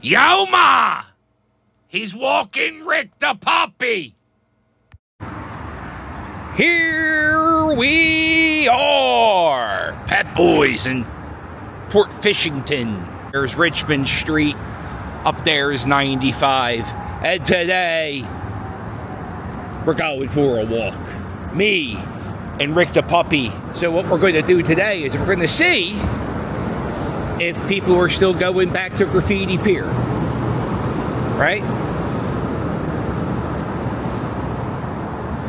Yoma! He's walking Rick the puppy! Here we are, Pep Boys in Port Fishington. There's Richmond Street. Up there is 95. And today, we're going for a walk. Me and Rick the puppy. So what we're going to do today is we're going to see if people are still going back to Graffiti Pier. Right?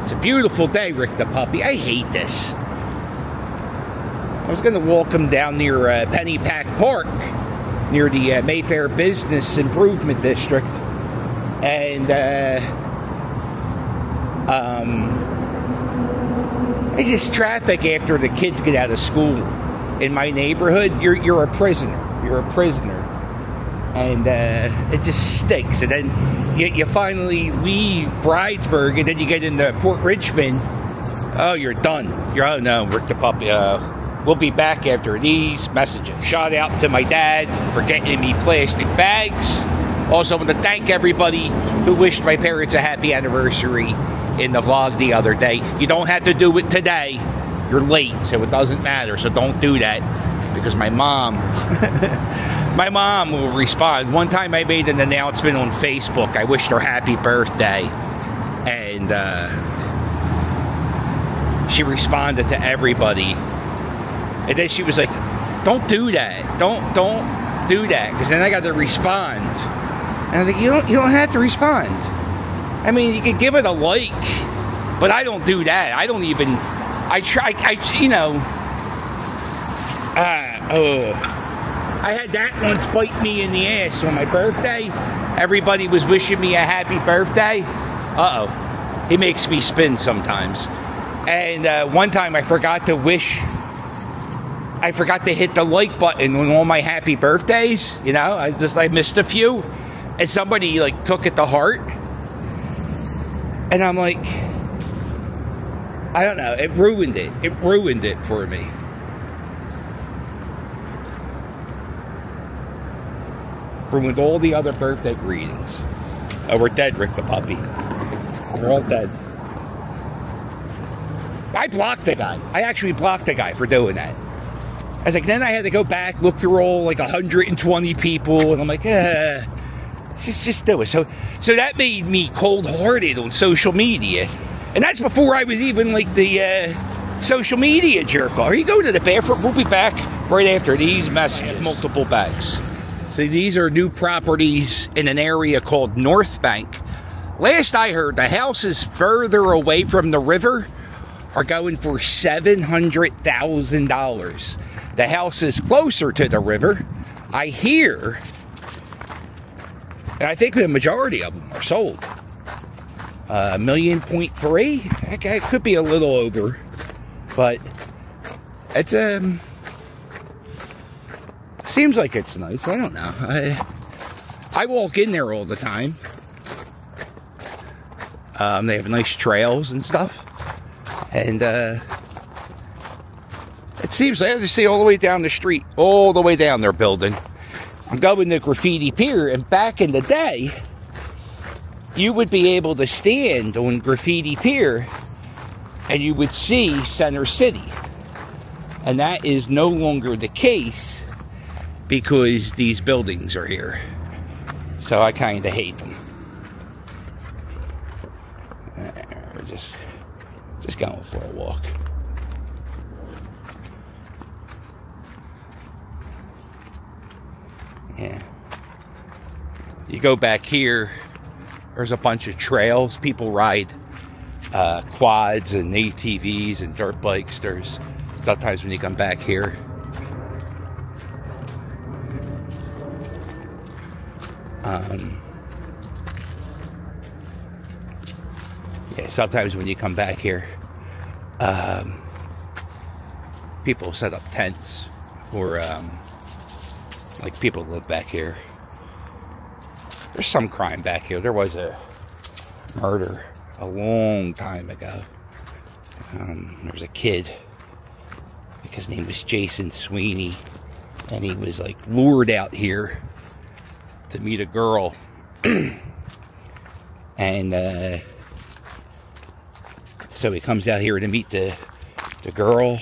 It's a beautiful day, Rick the puppy. I hate this. I was going to walk him down near Pennypack Park, near the Mayfair Business Improvement District. And, it's just traffic after the kids get out of school. In my neighborhood, you're a prisoner. You're a prisoner. And it just stinks. And then you finally leave Bridesburg, and then you get into Port Richmond. Oh, you're done. Oh no, Rick the puppy. We'll be back after these messages. Shout out to my dad for getting me plastic bags. Also, I want to thank everybody who wished my parents a happy anniversary in the vlog the other day. You don't have to do it today. You're late, so it doesn't matter. So don't do that, because my mom, my mom will respond. One time I made an announcement on Facebook. I wished her happy birthday, and she responded to everybody. And then she was like, "Don't do that. Don't do that," because then I got to respond. And I was like, "You don't have to respond. I mean, you can give it a like, but I don't do that. I don't even. I had that once bite me in the ass on my birthday. Everybody was wishing me a happy birthday. Uh-oh. He makes me spin sometimes. And one time I forgot to hit the like button on all my happy birthdays. You know, I missed a few. And somebody, like, took it to heart. And I'm like, I don't know. It ruined it. It ruined it for me. Ruined all the other birthday greetings. Oh, we're dead, Rick the puppy. We're all dead. I blocked the guy. I actually blocked the guy for doing that. I was like, then I had to go back, look through all, like, 120 people, and I'm like, just do it. So that made me cold-hearted on social media. And that's before I was even, like, the social media jerk. Are you going to the bathroom? We'll be back right after these messages. Multiple bags. So these are new properties in an area called North Bank. Last I heard, the houses further away from the river are going for $700,000. The houses closer to the river, I hear, and I think the majority of them are sold. $1.3 million. It could be a little over, but it's seems like it's nice. I don't know. I walk in there all the time. They have nice trails and stuff, and it seems like I just see all the way down the street, all the way down their building. I'm going to Graffiti Pier, and back in the day, you would be able to stand on Graffiti Pier and you would see Center City. And that is no longer the case because these buildings are here. So I kind of hate them. We're just going for a walk. Yeah. You go back here, there's a bunch of trails. People ride quads and ATVs and dirt bikes. There's sometimes when you come back here. Yeah, sometimes when you come back here, people set up tents, or like people live back here. There's some crime back here. There was a murder a long time ago. There was a kid, I think his name was Jason Sweeney, and he was like lured out here to meet a girl. And so he comes out here to meet the girl.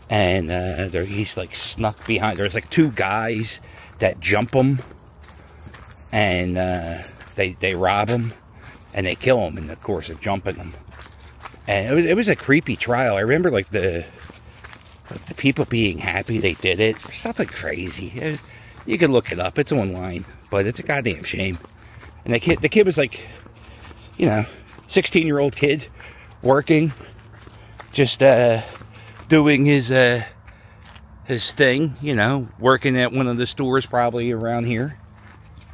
And he's like snuck behind. There's like two guys that jump him. And they rob him. And they kill him in the course of jumping him. And it was a creepy trial. I remember like the people being happy they did it. Something crazy. You can look it up. It's online. But it's a goddamn shame. And the kid was like, 16-year-old kid working. Just doing his thing, working at one of the stores probably around here.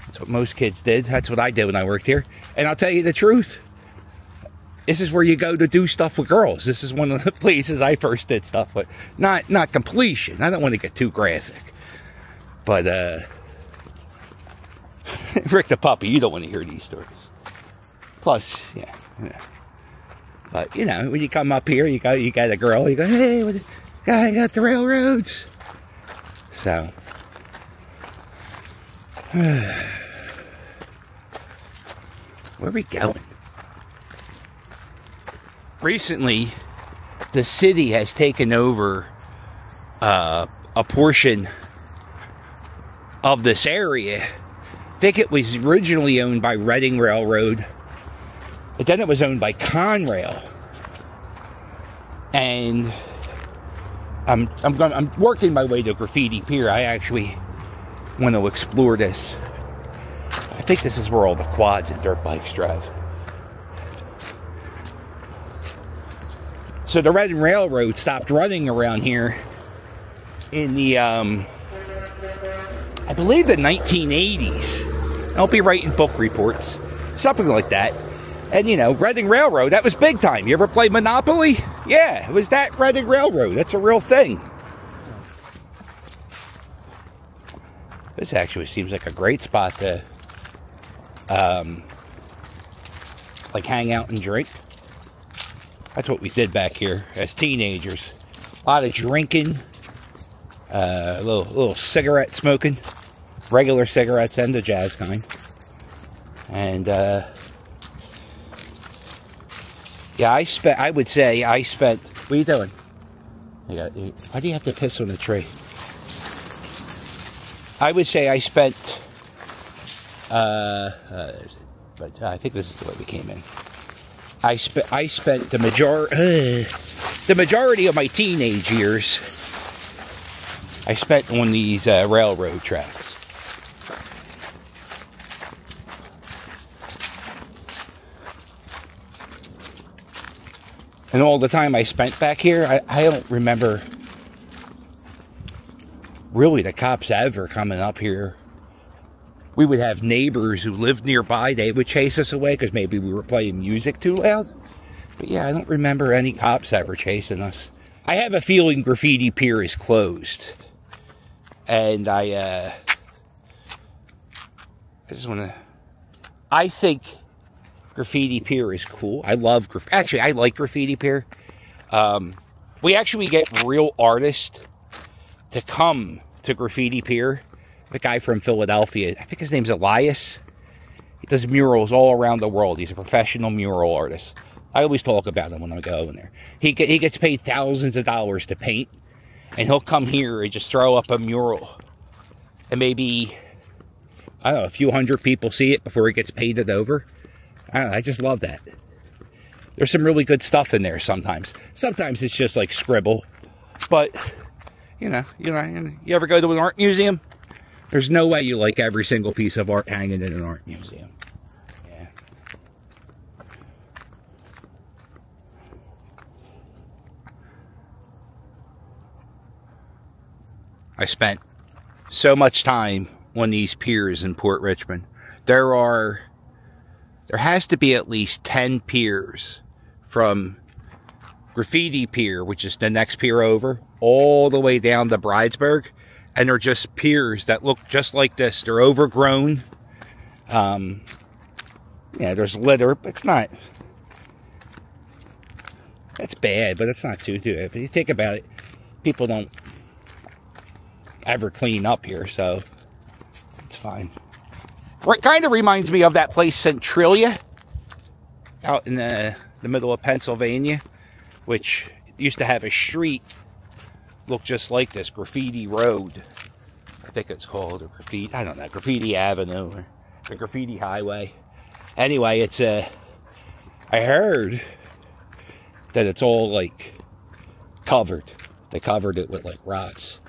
That's what most kids did. That's what I did when I worked here. And I'll tell you the truth. This is where you go to do stuff with girls. This is one of the places I first did stuff with. Not completion. I don't want to get too graphic. But, Rick the puppy, you don't want to hear these stories. Plus, yeah. But, when you come up here, you got a girl, you go, hey, I got the railroads. So. Where are we going? Recently, the city has taken over a portion of this area. I think it was originally owned by Reading Railroad, but then it was owned by Conrail. And I'm working my way to Graffiti Pier. I actually want to explore this. I think this is where all the quads and dirt bikes drive. So the Reading Railroad stopped running around here in the, I believe the 1980s. I'll be writing book reports. Something like that. And, Reading Railroad, that was big time. You ever play Monopoly? Yeah, it was that Reading Railroad. That's a real thing. This actually seems like a great spot to, like, hang out and drink. That's what we did back here as teenagers. A lot of drinking, a little cigarette smoking, regular cigarettes and the jazz kind. And yeah, I would say I spent. What are you doing? Why do you have to piss on the tree? I would say I spent. But I think this is the way we came in. I spent the majority of my teenage years I spent on these railroad tracks. And all the time I spent back here, I don't remember really the cops ever coming up here. We would have neighbors who lived nearby. They would chase us away because maybe we were playing music too loud. But yeah, I don't remember any cops ever chasing us. I have a feeling Graffiti Pier is closed. And I just want to... I think Graffiti Pier is cool. I love... Actually, I like Graffiti Pier. We actually get real artists to come to Graffiti Pier. The guy from Philadelphia, I think his name's Elias. He does murals all around the world. He's a professional mural artist. I always talk about him when I go in there. He gets paid thousands of dollars to paint. And he'll come here and just throw up a mural. And maybe, I don't know, a few hundred people see it before he gets painted over. I don't know, I just love that. There's some really good stuff in there sometimes. Sometimes it's just like scribble. But, you ever go to an art museum? There's no way you like every single piece of art hanging in an art museum. Yeah. I spent so much time on these piers in Port Richmond. There has to be at least 10 piers from Graffiti Pier, which is the next pier over, all the way down to Bridesburg. And they're just piers that look just like this. They're overgrown. Yeah, there's litter, but it's not... It's bad, but it's not too bad. If you think about it, people don't ever clean up here, so it's fine. Kind of reminds me of that place Centralia out in the middle of Pennsylvania, which used to have a street look just like this, Graffiti Road. I think it's called, or Graffiti, I don't know, Graffiti Avenue, or the Graffiti Highway. Anyway, it's I heard that it's all like covered. They covered it with like rocks.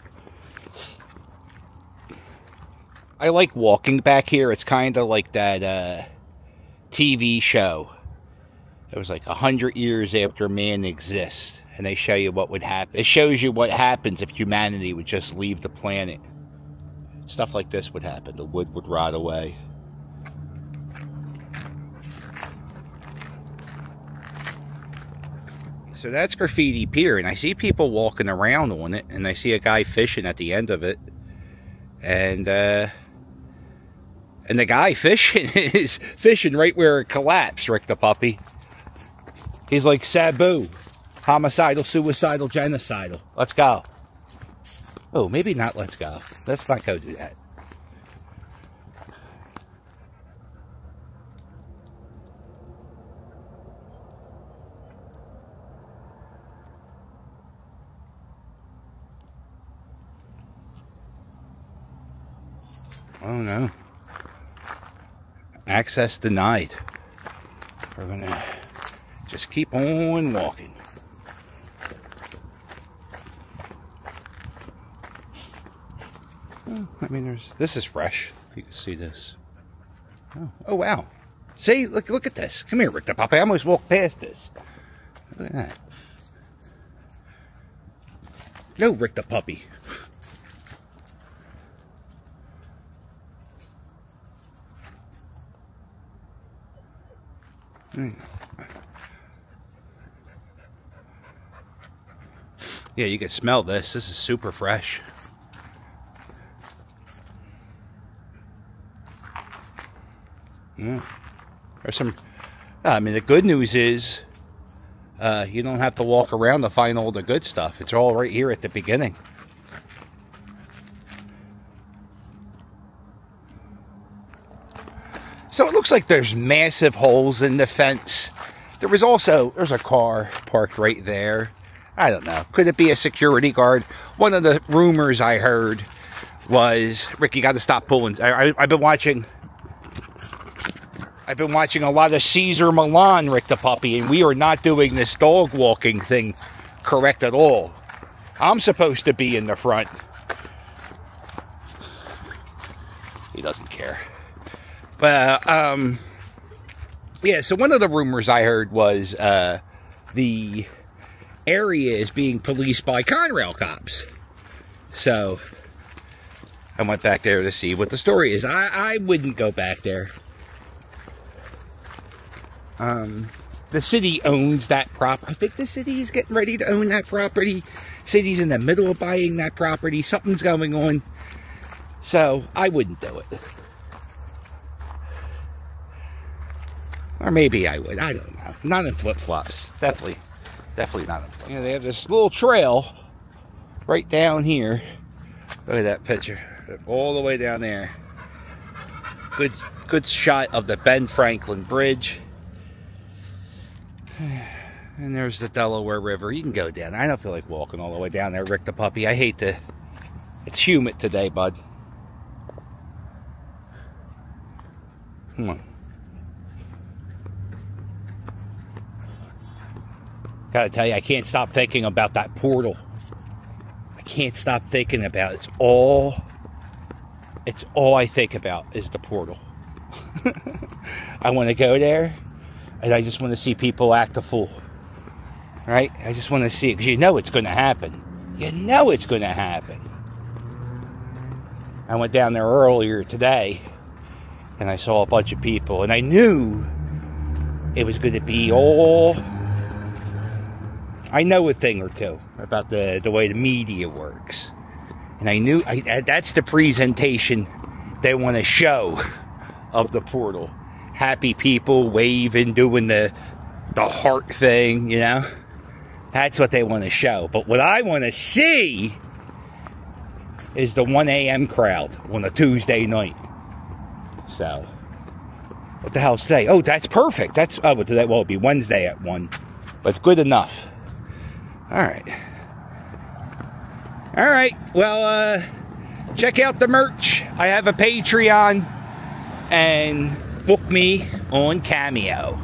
I like walking back here. It's kind of like that TV show. It was like 100 years after man exists, and they show you what would happen. It shows you what happens if humanity would just leave the planet. Stuff like this would happen. The wood would rot away. So that's Graffiti Pier, and I see people walking around on it, and I see a guy fishing at the end of it. And the guy fishing is fishing right where it collapsed, Rick the Puppy. He's like Sabu. Homicidal, suicidal, genocidal. Let's go. Oh, maybe not let's go. Let's not go do that. Oh no. Access denied. We're gonna just keep on walking. Oh, I mean, this is fresh. If you can see this. Oh wow. See, look at this. Come here, Rick the Puppy. I almost walked past this. Look at that. No, Rick the Puppy. Yeah, you can smell this. This is super fresh. Yeah. There's some. I mean, the good news is you don't have to walk around to find all the good stuff. It's all right here at the beginning. So it looks like there's massive holes in the fence. There's a car parked right there. I don't know. Could it be a security guard? One of the rumors I heard was, Rick, you got to stop pulling. I've been watching a lot of Caesar Milan, Rick the Puppy, and we are not doing this dog walking thing correct at all. I'm supposed to be in the front. He doesn't care. But, yeah, so one of the rumors I heard was the area is being policed by Conrail cops. So, I went back there to see what the story is. I wouldn't go back there. The city owns that property. I think the city is getting ready to own that property. City's in the middle of buying that property. Something's going on. So, I wouldn't do it. Or maybe I would. I don't know. Not in flip-flops. Definitely not in flip-flops. You know, they have this little trail right down here. Look at that picture. All the way down there. Good shot of the Ben Franklin Bridge. And there's the Delaware River. You can go down. I don't feel like walking all the way down there, Rick the Puppy. I hate to... It's humid today, bud. Come on. Gotta tell you, I can't stop thinking about that portal. I can't stop thinking about it. It's all I think about is the portal. I want to go there, and I just want to see people act a fool. Right? I just want to see it, because you know it's going to happen. You know it's going to happen. I went down there earlier today, and I saw a bunch of people, and I knew it was going to be all... I know a thing or two about the way the media works. And I knew that's the presentation they want to show of the portal. Happy people waving, doing the heart thing, you know. That's what they want to show. But what I want to see is the 1 a.m. crowd on a Tuesday night. So, what the hell's today? Oh, that's perfect. That's, oh, but that, well, it'll be Wednesday at 1. But it's good enough. Alright. Alright, well, check out the merch. I have a Patreon. And book me on Cameo.